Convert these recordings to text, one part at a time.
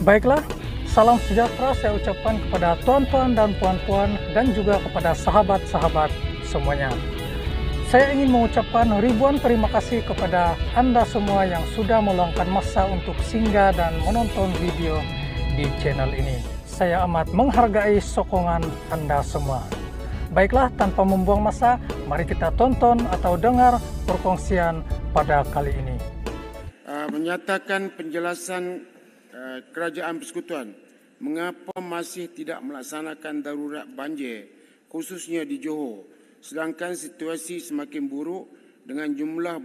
Baiklah, salam sejahtera saya ucapkan kepada tuan-tuan dan puan-puan dan juga kepada sahabat-sahabat semuanya. Saya ingin mengucapkan ribuan terima kasih kepada Anda semua yang sudah meluangkan masa untuk singgah dan menonton video di channel ini. Saya amat menghargai sokongan Anda semua. Baiklah, tanpa membuang masa, mari kita tonton atau dengar perkongsian pada kali ini. Menyatakan penjelasan Kerajaan Persekutuan mengapa masih tidak melaksanakan darurat banjir khususnya di Johor sedangkan situasi semakin buruk dengan jumlah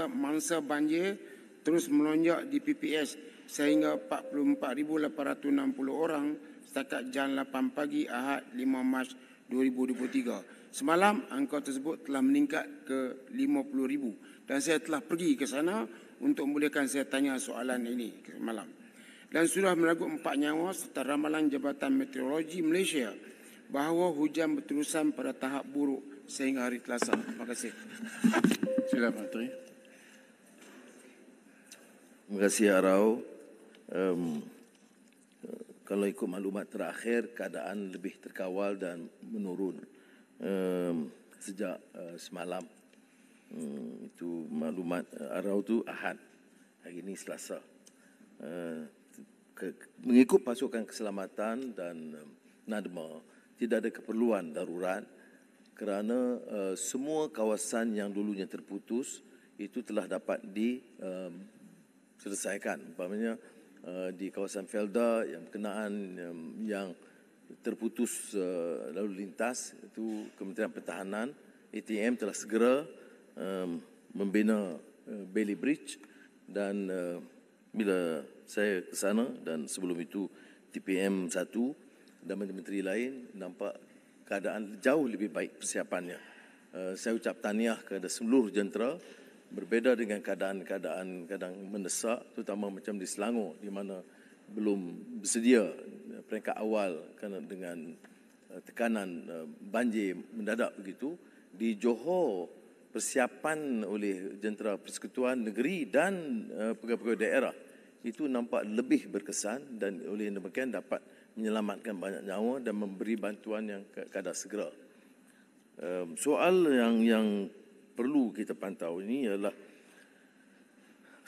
mangsa banjir terus melonjak di PPS sehingga 44,860 orang setakat jam 8 pagi Ahad 5 Mac 2023. Semalam angka tersebut telah meningkat ke 50,000 dan saya telah pergi ke sana untuk membolehkan saya tanya soalan ini malam. Dan sudah meragut 4 nyawa serta ramalan Jabatan Meteorologi Malaysia bahawa hujan berterusan pada tahap buruk sehingga hari Selasa. Terima kasih. Sila Menteri. Terima kasih Arau. Kalau ikut maklumat terakhir, keadaan lebih terkawal dan menurun sejak semalam. Itu maklumat Arau tu Ahad. Hari ini Selasa. Mengikut pasukan keselamatan dan NADMA, tidak ada keperluan darurat kerana semua kawasan yang dulunya terputus itu telah dapat diselesaikan. Umpamanya di kawasan Felda yang berkenaan yang terputus lalu lintas, itu Kementerian Pertahanan, ATM telah segera membina Bailey Bridge dan bila saya ke sana dan sebelum itu TPM 1 dan menteri-menteri lain nampak keadaan jauh lebih baik persiapannya. Saya ucap tahniah kepada seluruh jentera berbeza dengan keadaan-keadaan kadang mendesak terutama macam di Selangor di mana belum bersedia peringkat awal kerana dengan tekanan banjir mendadak begitu. Di Johor persiapan oleh jentera Persekutuan Negeri dan pegawai-pegawai daerah itu nampak lebih berkesan dan oleh demikian dapat menyelamatkan banyak nyawa dan memberi bantuan yang kadar segera. Soal yang perlu kita pantau ini ialah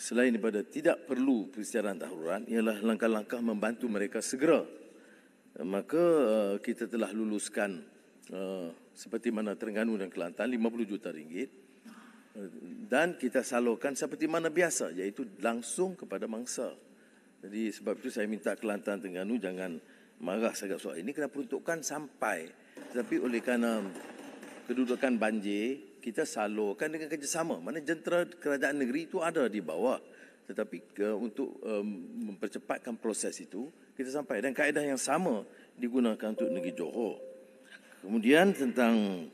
selain daripada tidak perlu persediaan darurat ialah langkah-langkah membantu mereka segera. Maka kita telah luluskan seperti mana Terengganu dan Kelantan 50 juta ringgit. Dan kita salurkan seperti mana biasa, iaitu langsung kepada mangsa. Jadi sebab itu saya minta Kelantan Terengganu jangan marah sangat soal ini kerana peruntukan sampai. Tetapi oleh kerana kedudukan banjir, kita salurkan dengan kerjasama. Mana jentera kerajaan negeri itu ada di bawah. Tetapi untuk mempercepatkan proses itu, kita sampai. Dan kaedah yang sama digunakan untuk negeri Johor. Kemudian tentang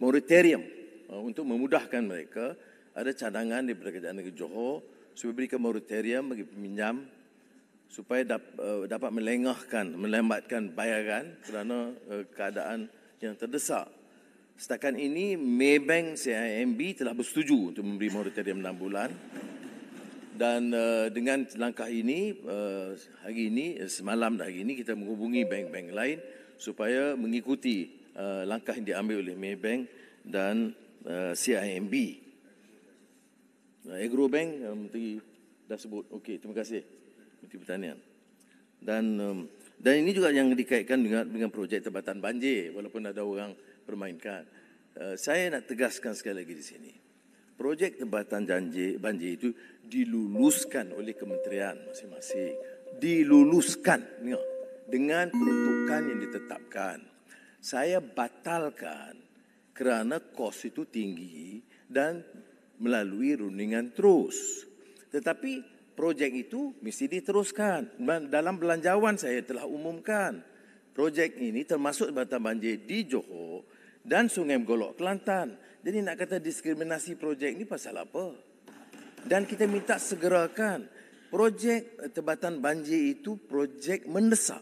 moratorium. Untuk memudahkan mereka, ada cadangan daripada Kerajaan Negeri Johor supaya berikan moratorium bagi peminjam supaya dapat melambatkan bayaran kerana keadaan yang terdesak. Setakat ini, Maybank CIMB telah bersetuju untuk memberi moratorium 6 bulan. Dan dengan langkah ini, hari ini, semalam dan hari ini, kita menghubungi bank-bank lain supaya mengikuti langkah yang diambil oleh Maybank dan CIMB. Agrobank, Menteri dah sebut. Okey, terima kasih Menteri Pertanian. Dan ini juga yang dikaitkan dengan projek Tempatan Banjir, walaupun ada orang permainkan. Saya nak tegaskan sekali lagi di sini. Projek Tempatan Banjir itu diluluskan oleh kementerian masing-masing. Diluluskan dengan peruntukan yang ditetapkan. Saya batalkan kerana kos itu tinggi dan melalui rundingan terus. Tetapi projek itu mesti diteruskan. Dalam belanjawan saya telah umumkan. Projek ini termasuk Tempatan Banjir di Johor dan Sungai Megolok, Kelantan. Jadi nak kata diskriminasi projek ini pasal apa? Dan kita minta segerakan. Projek Tempatan Banjir itu projek mendesak.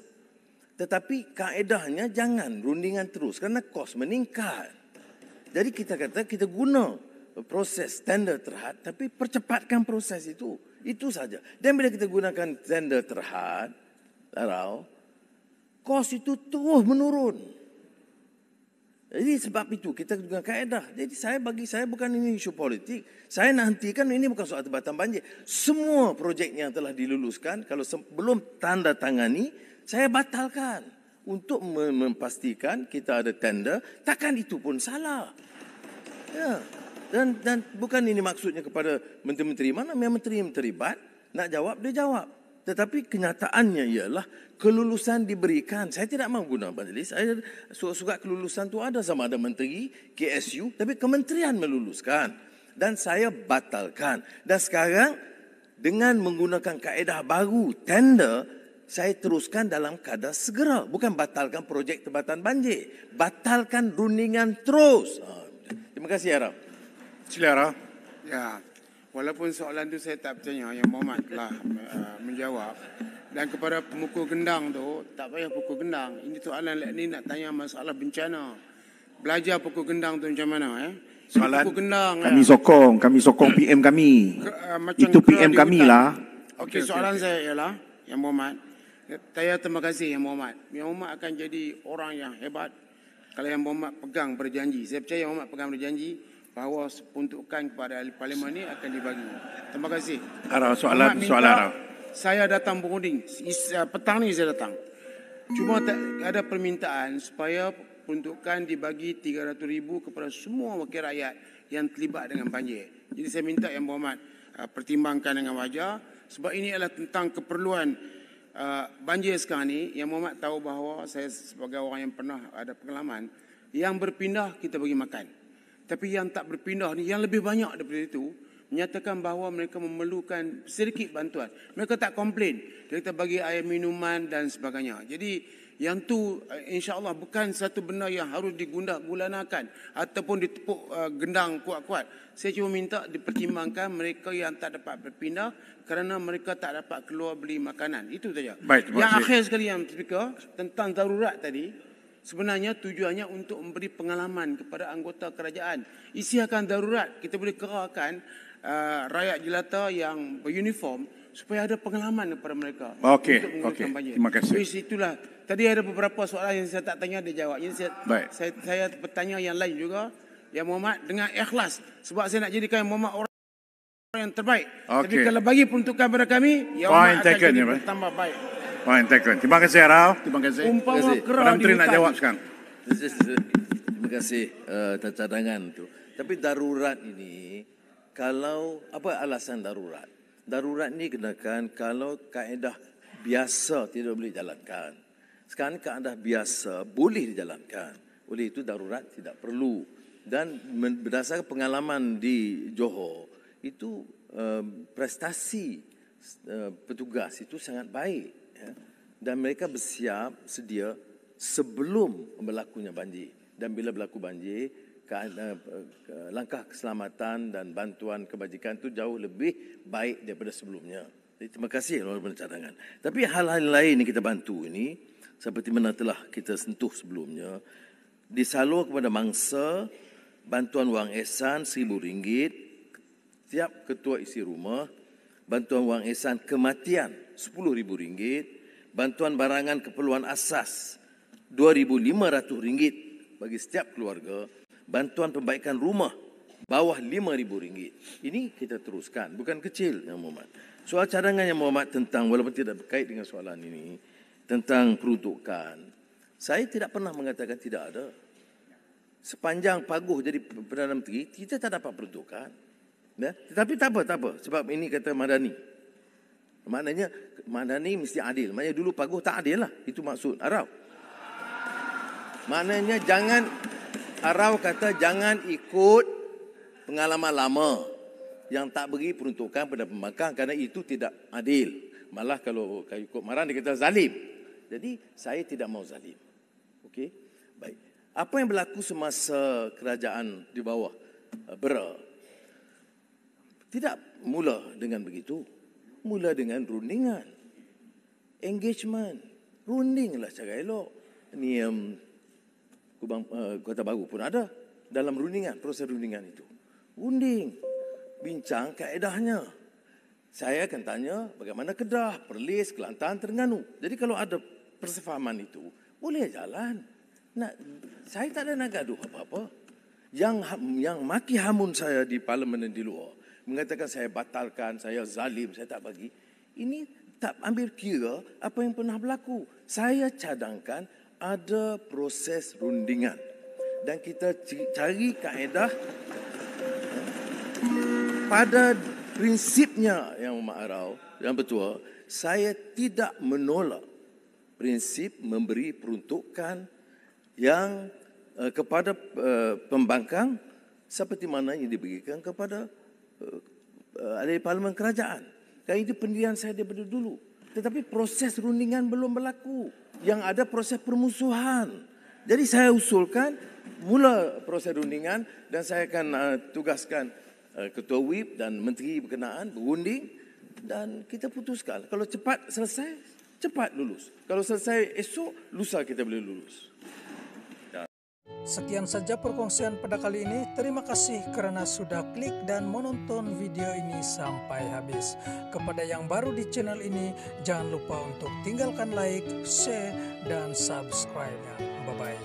Tetapi kaedahnya jangan rundingan terus kerana kos meningkat. Jadi kita kata kita guna proses tender terhad tapi percepatkan proses itu. Itu saja. Dan bila kita gunakan tender terhad, kos itu terus menurun. Jadi sebab itu kita guna kaedah. Jadi bagi saya bukan ini isu politik. Saya nak hentikan ini bukan soal tempatan banjir. Semua projek yang telah diluluskan, kalau sebelum tanda tangani, saya batalkan. Untuk memastikan kita ada tender, takkan itu pun salah. Ya. Dan bukan ini maksudnya kepada menteri-menteri. Mana yang menteri yang terlibat, nak jawab, dia jawab. Tetapi kenyataannya ialah kelulusan diberikan. Saya tidak mahu guna majlis. Saya surat kelulusan itu ada sama ada menteri, KSU, tapi kementerian meluluskan. Dan saya batalkan. Dan sekarang dengan menggunakan kaedah baru, tender, saya teruskan dalam keadaan segera. Bukan batalkan projek tempatan banjir. Batalkan rundingan terus. Terima kasih, Arab. Sila, Arab. Ya, walaupun soalan itu saya tak bertanya, yang Muhammad telah menjawab. Dan kepada pemukul gendang tu, tak payah pukul gendang. Ini soalan ni nak tanya masalah bencana. Belajar pukul gendang tu macam mana? Soalan pukul gendang, kami sokong PM kami. Itu PM kami lah. Okey, soalan saya ialah, yang Muhammad, saya terima kasih yang Muhammad. Yang Muhammad akan jadi orang yang hebat kalau yang Muhammad pegang berjanji. Saya percaya yang Muhammad pegang berjanji bahawa peruntukan kepada ahli parlimen ini akan dibagi. Terima kasih. Soalan Arab. Saya datang berunding. Petang ni saya datang. Cuma ada permintaan supaya peruntukan dibagi 300,000 kepada semua wakil rakyat yang terlibat dengan banjir. Jadi saya minta yang Muhammad pertimbangkan dengan wajar. Sebab ini adalah tentang keperluan banjir sekarang ni. Yang Muhammad tahu bahawa saya sebagai orang yang pernah ada pengalaman. Yang berpindah kita bagi makan. Tapi yang tak berpindah ni, yang lebih banyak daripada itu, menyatakan bahawa mereka memerlukan sedikit bantuan. Mereka tak komplain. Kita bagi air minuman dan sebagainya. Jadi yang tu insya-Allah bukan satu benda yang harus digulanakan ataupun ditepuk gendang kuat-kuat. Saya cuma minta dipertimbangkan mereka yang tak dapat berpindah kerana mereka tak dapat keluar beli makanan. Itu saja. Baik, yang akhir sekali yang Speaker, tentang darurat tadi. Sebenarnya tujuannya untuk memberi pengalaman kepada anggota kerajaan. Isiakan darurat, kita boleh kerahkan rakyat jelata yang beruniform supaya ada pengalaman kepada mereka. Okey, untuk okey. banjir. Terima kasih. Itulah. Tadi ada beberapa soalan yang saya tak tanya, dia jawab. Jadi saya bertanya yang lain juga. Yang Muhammad dengan ikhlas. Sebab saya nak jadikan Muhammad orang yang terbaik. Tapi kalau bagi peruntukan pada kami, yang Muhammad akan jadi bertambah baik. Point taken. Terima kasih, Araf. Terima kasih. Perdana Menteri nak jawab sekarang. Terima kasih cadangan tu. Tapi darurat ini, kalau apa alasan darurat? Darurat ni kenakan kalau kaedah biasa tidak boleh dijalankan. Sekarang kaedah biasa boleh dijalankan. Oleh itu darurat tidak perlu. Dan berdasarkan pengalaman di Johor, itu prestasi petugas itu sangat baik. Ya. Dan mereka bersiap sedia sebelum berlakunya banjir. Dan bila berlaku banjir, langkah keselamatan dan bantuan kebajikan itu jauh lebih baik daripada sebelumnya. Jadi, terima kasih walaupun cadangan. Tapi hal-hal lain yang kita bantu ini, seperti mana telah kita sentuh sebelumnya, disalur kepada mangsa bantuan wang ehsan RM1,000 setiap ketua isi rumah, bantuan wang ehsan kematian RM10,000, bantuan barangan keperluan asas RM2,500 bagi setiap keluarga, bantuan perbaikan rumah bawah RM5,000. Ini kita teruskan, bukan kecil yang Muhammad. Soal cadangan yang Muhammad tentang, walaupun tidak berkait dengan soalan ini, tentang peruntukan, saya tidak pernah mengatakan tidak ada. Sepanjang Paguh jadi Perdana Menteri, kita tak dapat peruntukan. Ya? Tetapi tak apa. Sebab ini kata Madani. Maknanya Madani mesti adil. Maknanya dulu Paguh tak adil lah. Itu maksud Arau. Maknanya Arau kata jangan ikut pengalaman lama yang tak beri peruntukan pada pembangkang kerana itu tidak adil. Malah kalau ikut Maran dia kata zalim. Jadi saya tidak mau zalim. Okey? Baik. Apa yang berlaku semasa kerajaan di bawah Bera? Tidak mula dengan begitu. Mula dengan rundingan. Engagement. Rundinglah cara elok. Ni Kota Baru pun ada. Dalam rundingan, proses rundingan itu. Runding. Bincang kaedahnya. saya akan tanya bagaimana Kedah, Perlis, Kelantan, Terengganu. Jadi kalau ada persefahaman itu, boleh jalan. Nah, saya tak ada nak gaduh apa-apa. Yang maki hamun saya di parlimen dan di luar, mengatakan saya batalkan, saya zalim, saya tak bagi. Ini tak ambil kira apa yang pernah berlaku. Saya cadangkan ada proses rundingan. Dan kita cari kaedah pada prinsipnya yang Mak yang Bertuah, saya tidak menolak prinsip memberi peruntukan yang kepada pembangkang seperti mana yang diberikan kepada ahli parlimen kerajaan. Dan itu pendirian saya daripada dulu. Tetapi proses rundingan belum berlaku. Yang ada proses permusuhan. Jadi saya usulkan mula proses rundingan dan saya akan tugaskan Ketua WIP dan Menteri berkenaan berunding dan kita putuskan. Kalau cepat selesai, cepat lulus. Kalau selesai esok, lusa kita boleh lulus. Sekian saja perkongsian pada kali ini. Terima kasih karena sudah klik dan menonton video ini sampai habis. Kepada yang baru di channel ini, jangan lupa untuk tinggalkan like, share, dan subscribe-nya. Bye-bye.